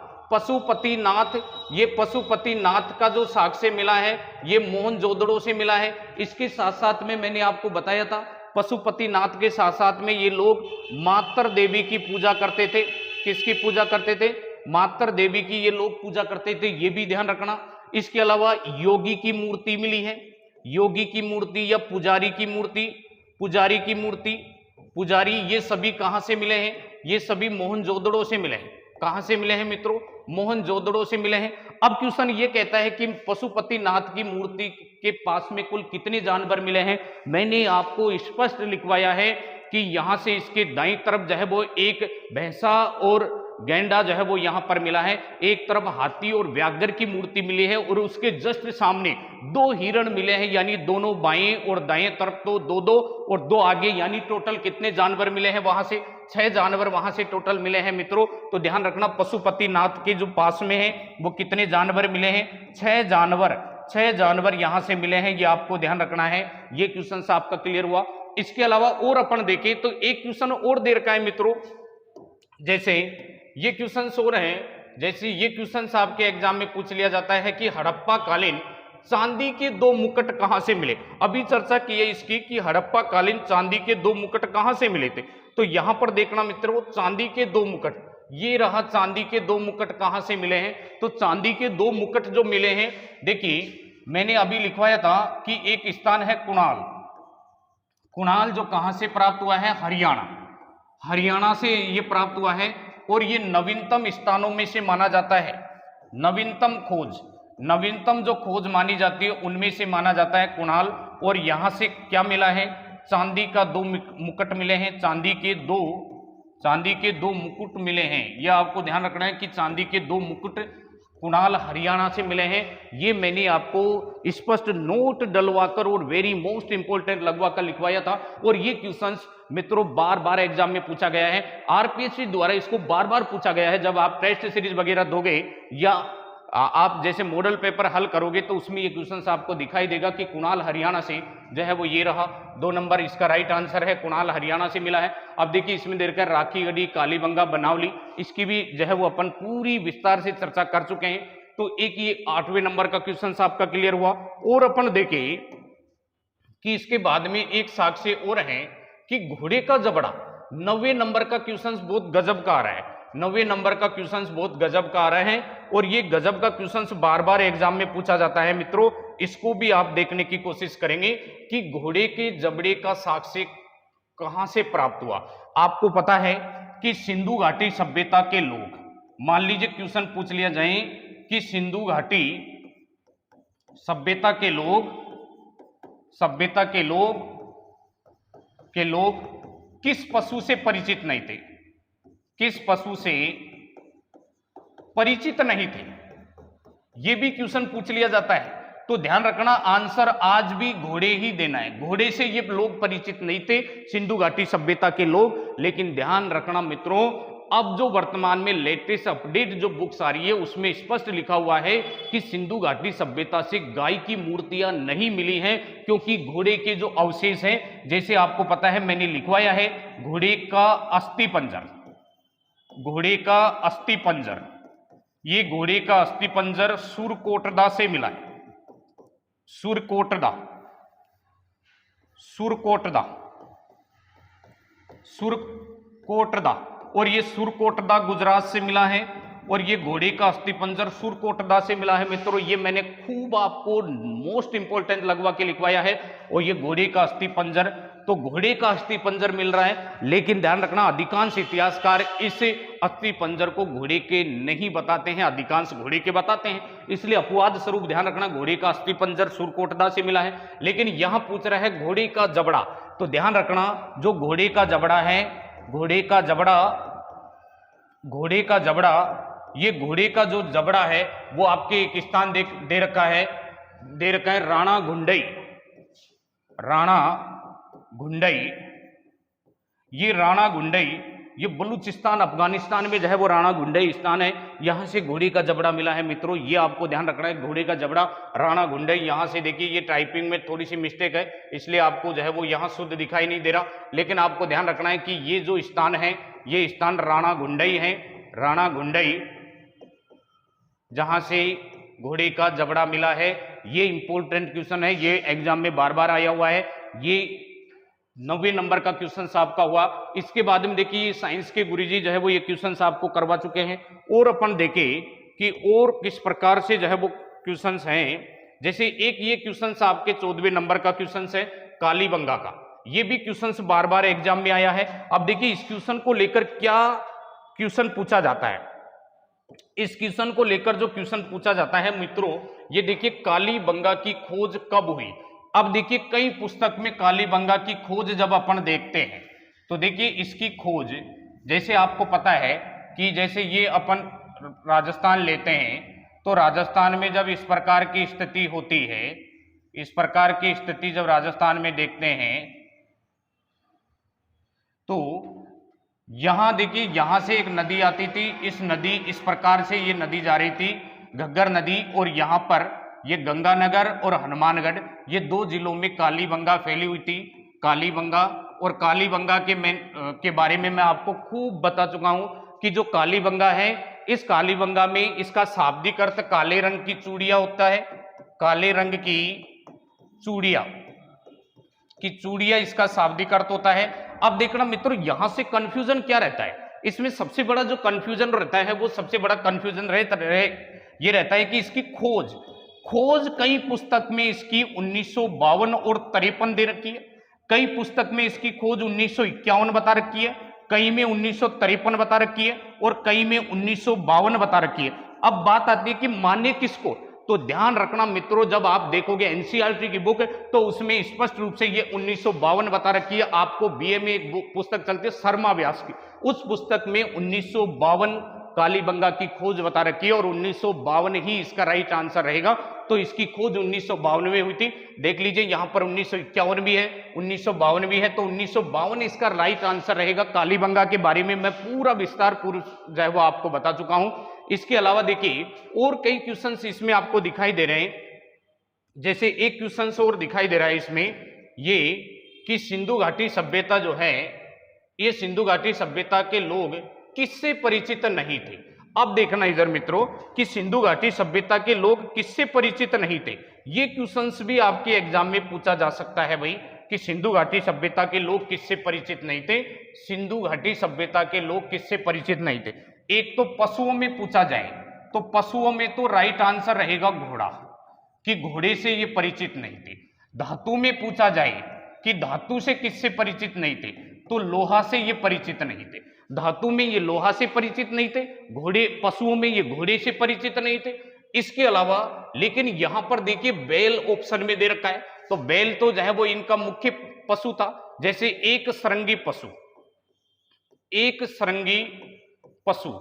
[SPEAKER 3] ये पशुपतिनाथ का जो साक्ष्य मिला है ये मोहनजोदड़ो से मिला है। इसके साथ साथ में मैंने आपको बताया था पशुपतिनाथ के साथ साथ में ये लोग मातर देवी की पूजा करते थे। किसकी पूजा करते थे? मातर देवी की ये लोग पूजा करते थे, ये भी ध्यान रखना। इसके अलावा योगी की मूर्ति मिली है, योगी की मूर्ति या पुजारी की मूर्ति, पुजारी, ये सभी कहां से मिले हैं? ये सभी मोहनजोदड़ो से मिले हैं। कहां से मिले हैं मित्रों? मोहनजोदड़ो से मिले हैं। अब क्वेश्चन ये कहता है कि पशुपतिनाथ की मूर्ति के पास में कुल कितने जानवर मिले हैं। मैंने आपको स्पष्ट लिखवाया है कि यहां से इसके दाईं तरफ जो है वो एक भैंसा और गैंडा जो है वो यहां पर मिला है, एक तरफ हाथी और व्याघ्र की मूर्ति मिली है, और उसके जस्ट सामने 2 हिरण मिले हैं, यानी दोनों बाएं और दाएं तरफ तो 2-2 और 2 आगे, यानी टोटल कितने जानवर मिले हैं? वहां से 6 जानवर वहां से टोटल मिले हैं मित्रों। तो ध्यान रखना पशुपतिनाथ के जो पास में है वो कितने जानवर मिले हैं? 6 जानवर यहां से मिले हैं, ये आपको ध्यान रखना है। ये क्वेश्चन आपका क्लियर हुआ। इसके अलावा और अपन देखें तो एक क्वेश्चन और दे रखा है मित्रों, जैसे ये क्वेश्चन हो रहे हैं, जैसे ये क्वेश्चन आपके एग्जाम में पूछ लिया जाता है कि हड़प्पा कालीन चांदी के 2 मुकुट कहां से मिले। अभी चर्चा की है इसकी कि हड़प्पा कालीन चांदी के 2 मुकुट कहां से मिले थे। तो यहां पर देखना मित्रों, चांदी के 2 मुकुट, ये रहा चांदी के 2 मुकुट कहां से मिले हैं। तो चांदी के 2 मुकुट जो मिले हैं, देखिए मैंने अभी लिखवाया था कि एक स्थान है कुणाल जो कहां से प्राप्त हुआ है? हरियाणा से ये प्राप्त हुआ है, और ये नवीनतम स्थानों में से माना जाता है। नवीनतम जो खोज मानी जाती है उनमें से माना जाता है कुणाल। और यहां से क्या मिला है? चांदी का 2 मुकुट मिले हैं, चांदी के 2 मुकुट मिले हैं। यह आपको ध्यान रखना है कि चांदी के 2 मुकुट कुणाल हरियाणा से मिले हैं। ये मैंने आपको स्पष्ट नोट डलवाकर और वेरी मोस्ट इंपोर्टेंट लगवाकर लिखवाया था। और ये क्वेश्चंस मित्रों बार बार एग्जाम में पूछा गया है, आरपीएससी द्वारा इसको बार बार पूछा गया है। जब आप टेस्ट सीरीज वगैरह दोगे या आप जैसे मॉडल पेपर हल करोगे तो उसमें ये क्वेश्चंस आपको दिखाई देगा कि कुणाल हरियाणा से जो है वो ये रहा 2 नंबर, इसका राइट आंसर है, कुणाल हरियाणा से मिला है। अब देखिए इसमें देखकर राखीगढ़ी, कालीबंगा, बनावली, इसकी भी जो है वो अपन पूरी विस्तार से चर्चा कर चुके हैं। तो एक ये 8वें नंबर का क्वेश्चन आपका क्लियर हुआ। और अपन देखें कि इसके बाद में एक साक्ष्य और है कि घोड़े का जबड़ा, 9वें नंबर का क्वेश्चन बहुत गजब का आ रहा है। 9वें नंबर का क्वेश्चन बहुत गजब का आ रहा है, और ये गजब का क्वेश्चन बार बार एग्जाम में पूछा जाता है मित्रों। इसको भी आप देखने की कोशिश करेंगे कि घोड़े के जबड़े का साक्ष्य कहां से प्राप्त हुआ। आपको पता है कि सिंधु घाटी सभ्यता के लोग, मान लीजिए क्वेश्चन पूछ लिया जाए कि सिंधु घाटी सभ्यता के लोग किस पशु से परिचित नहीं थे, किस पशु से परिचित नहीं थे, यह भी क्वेश्चन पूछ लिया जाता है। तो ध्यान रखना आंसर आज भी घोड़े ही देना है। घोड़े से ये लोग परिचित नहीं थे सिंधु घाटी सभ्यता के लोग। लेकिन ध्यान रखना मित्रों, अब जो वर्तमान में लेटेस्ट अपडेट जो बुक्स आ रही है उसमें स्पष्ट लिखा हुआ है कि सिंधु घाटी सभ्यता से गाय की मूर्तियां नहीं मिली हैं, क्योंकि घोड़े के जो अवशेष हैं, जैसे आपको पता है मैंने लिखवाया है, घोड़े का अस्थि पंजर, घोड़े का अस्थि पंजर, ये घोड़े का अस्थि पंजर सुरकोटदा से मिला है, सुरकोटदा, सुरकोटदा, सुरकोटदा, और ये सुरकोटदा गुजरात से मिला है, और ये घोड़े का अस्थि पंजर सुरकोटदा से मिला है। मित्रों ये मैंने खूब आपको मोस्ट इंपोर्टेंट लगवा के लिखवाया है, और ये घोड़े का अस्थि पंजर, तो घोड़े का अस्थि पंजर मिल रहा है, लेकिन ध्यान रखना अधिकांश इतिहासकार इस अस्थि पंजर को घोड़े के नहीं बताते हैं, अधिकांश घोड़े के बताते हैं, इसलिए अपवाद स्वरूप ध्यान रखना घोड़े का अस्थि पंजर सुरकोटदा से मिला है। लेकिन यहां पूछ रहा है घोड़े का जबड़ा, तो ध्यान रखना जो घोड़े का जबड़ा है, घोड़े का जबड़ा, घोड़े का जबड़ा, ये घोड़े का जो जबड़ा है वो आपके एक स्थान दे रखा है राणा गुंडई, राणा गुंडई, ये राणा गुंडई, ये बलूचिस्तान अफगानिस्तान में जो है वो राणा गुंडई स्थान है, यहां से घोड़े का जबड़ा मिला है। मित्रों ये आपको ध्यान रखना है, घोड़े का जबड़ा राणा गुंडई, यहां से देखिए ये टाइपिंग में थोड़ी सी मिस्टेक है, इसलिए आपको जो है वो यहां शुद्ध दिखाई नहीं दे रहा, लेकिन आपको ध्यान रखना है कि ये जो स्थान है ये स्थान राणा गुंडई है, राणा गुंडई, जहां से घोड़े का जबड़ा मिला है। ये इंपॉर्टेंट क्वेश्चन है, ये एग्जाम में बार बार आया हुआ है, ये 90 नंबर का क्वेश्चन आपका हुआ। इसके बाद में देखिए साइंस के गुरुजी जो है वो ये क्वेश्चन आपको करवा चुके हैं, और अपन देखें कि और किस प्रकार से जो है वो क्वेश्चन हैं। जैसे एक ये क्वेश्चन आपके 14वें नंबर का क्वेश्चन है कालीबंगा का, ये भी क्वेश्चन बार बार एग्जाम में आया है। अब देखिए इस क्वेश्चन को लेकर क्या क्वेश्चन पूछा जाता है, इस क्वेश्चन को लेकर जो क्वेश्चन पूछा जाता है मित्रों, ये देखिए कालीबंगा की खोज कब हुई। अब देखिए कई पुस्तक में कालीबंगा की खोज जब अपन देखते हैं तो देखिए इसकी खोज, जैसे आपको पता है कि जैसे ये अपन राजस्थान लेते हैं, तो राजस्थान में जब इस प्रकार की स्थिति होती है, इस प्रकार की स्थिति जब राजस्थान में देखते हैं, तो यहां देखिए यहां से एक नदी आती थी, इस नदी इस प्रकार से ये नदी जा रही थी घग्गर नदी, और यहां पर ये गंगानगर और हनुमानगढ़, ये दो जिलों में कालीबंगा फैली हुई थी। कालीबंगा, और कालीबंगा के बारे में मैं आपको खूब बता चुका हूं कि जो कालीबंगा है, इस कालीबंगा में इसका शाब्दिक अर्थ काले रंग की चूड़िया होता है, काले रंग की चूड़िया इसका शाब्दिक अर्थ होता है। अब देखना मित्रों यहां से कंफ्यूजन क्या रहता है, इसमें सबसे बड़ा जो कंफ्यूजन रहता है वो सबसे बड़ा कंफ्यूजन ये रहता है कि इसकी खोज कई पुस्तक में इसकी 1952 और 53 दे रखी है, कई पुस्तक में इसकी खोज 1951 बता रखी है, कई में 1953 बता रखी है, और कई में 1952 बता रखी है। अब बात आती है कि माने किसको, तो ध्यान रखना मित्रों जब आप देखोगे एनसीईआरटी की बुक तो उसमें स्पष्ट रूप से ये 1952 बता रखी है। आपको बीए में एक पुस्तक चलती है शर्मा व्यास की, उस पुस्तक में 1952 कालीबंगा की खोज बता रखी है, और 1952 ही इसका राइट आंसर रहेगा। तो इसकी खोज 1952 में हुई थी। देख लीजिए यहां पर 1951 भी है, 1952 भी है, तो 1952 इसका राइट आंसर रहेगा। कालीबंगा के बारे में मैं पूरा विस्तार जो है वो आपको बता चुका हूं। इसके अलावा देखिए और कई क्वेश्चंस इसमें आपको दिखाई दे रहे हैं, जैसे एक क्वेश्चन और दिखाई दे रहा है इसमें, ये कि सिंधु घाटी सभ्यता जो है, ये सिंधु घाटी सभ्यता के लोग किससे परिचित नहीं थे। अब देखना इधर मित्रों कि सिंधु घाटी सभ्यता के लोग किससे परिचित नहीं थे, ये क्वेश्चंस भी आपके एग्जाम में पूछा जा सकता है भाई, कि सिंधु घाटी सभ्यता के लोग किससे परिचित नहीं थे। सिंधु घाटी सभ्यता के लोग किससे परिचित नहीं थे, एक तो पशुओं में पूछा जाए तो पशुओं में तो राइट आंसर रहेगा घोड़ा, कि घोड़े से ये परिचित नहीं थे। धातु में पूछा जाए कि धातु से किससे परिचित नहीं थे, तो लोहा से ये परिचित नहीं थे। धातु में ये लोहा से परिचित नहीं थे, घोड़े पशुओं में ये घोड़े से परिचित नहीं थे। इसके अलावा लेकिन यहां पर देखिए बैल ऑप्शन में दे रखा है, तो बैल तो जो है वो इनका मुख्य पशु था। जैसे एक सरंगी पशु, एक सरंगी पशु,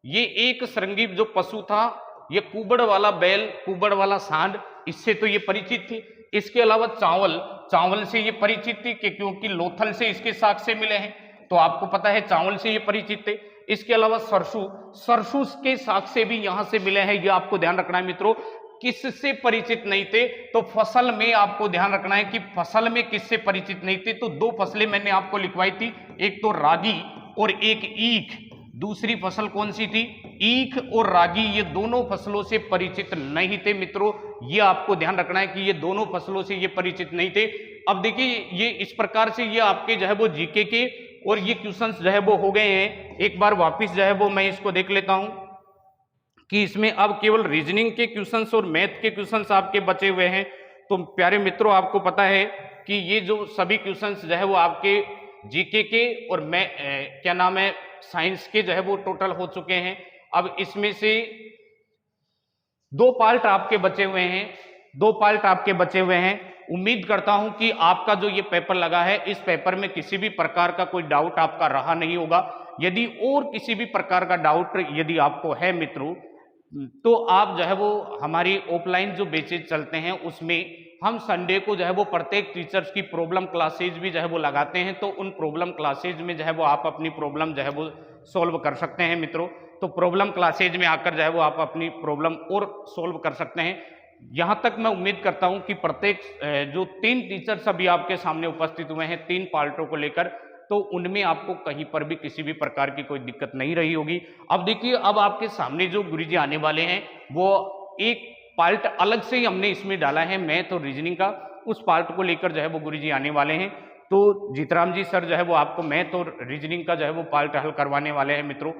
[SPEAKER 3] ये एक सरंगी जो पशु था, ये कुबड़ वाला बैल, कुबड़ वाला सांड, इससे तो ये परिचित थी। इसके अलावा चावल, चावल से ये परिचित थी कि क्योंकि लोथल से इसके साक्ष्य मिले हैं, तो आपको पता है चावल से ये परिचित थे। इसके अलावा सरसों के साग से भी यहां से मिले हैं, ये आपको ध्यान रखना है मित्रों। किससे परिचित नहीं थे, तो फसल में आपको ध्यान रखना है कि फसल में किससे परिचित नहीं थे। तो दो फसलें मैंने आपको लिखवाई थी, एक तो रागी और एक ईख। दूसरी फसल कौन सी थी? ईख और रागी, ये दोनों फसलों से परिचित नहीं थे मित्रों। ये आपको ध्यान रखना है कि ये दोनों फसलों से ये परिचित नहीं थे। अब देखिए ये इस प्रकार से ये आपके जो है वो जीके के और ये क्वेश्चंस जो है वो हो गए हैं। एक बार वापस जो है वो मैं इसको देख लेता हूं कि इसमें अब केवल रीजनिंग के क्वेश्चंस और मैथ के क्वेश्चंस आपके बचे हुए हैं। तो प्यारे मित्रों, आपको पता है कि ये जो सभी क्वेश्चंस जो है वो आपके जीके के और क्या नाम है साइंस के जो है वो टोटल हो चुके हैं। अब इसमें से दो पार्ट आपके बचे हुए हैं। उम्मीद करता हूं कि आपका जो ये पेपर लगा है, इस पेपर में किसी भी प्रकार का कोई डाउट आपका रहा नहीं होगा। यदि और किसी भी प्रकार का डाउट यदि आपको है मित्रों, तो आप जो है वो हमारी ऑफलाइन जो बैचेज चलते हैं उसमें हम संडे को जो है वो प्रत्येक टीचर्स की प्रॉब्लम क्लासेज भी जो है वो लगाते हैं। तो उन प्रॉब्लम क्लासेज में जो है वो आप अपनी प्रॉब्लम जो है वो सॉल्व कर सकते हैं मित्रों। तो प्रॉब्लम क्लासेज में आकर जो है वो आप अपनी प्रॉब्लम और सॉल्व कर सकते हैं। यहां तक मैं उम्मीद करता हूं कि प्रत्येक जो 3 टीचर्स अभी आपके सामने उपस्थित हुए हैं 3 पार्टों को लेकर, तो उनमें आपको कहीं पर भी किसी भी प्रकार की कोई दिक्कत नहीं रही होगी। अब देखिए, अब आपके सामने जो गुरुजी आने वाले हैं वो एक पार्ट अलग से ही हमने इसमें डाला है, मैथ और रीजनिंग का। उस पार्ट को लेकर जो है वो गुरुजी आने वाले हैं। तो जीतराम जी सर जो है वो आपको मैथ और रीजनिंग का जो है वो पार्ट हल करवाने वाले हैं मित्रों।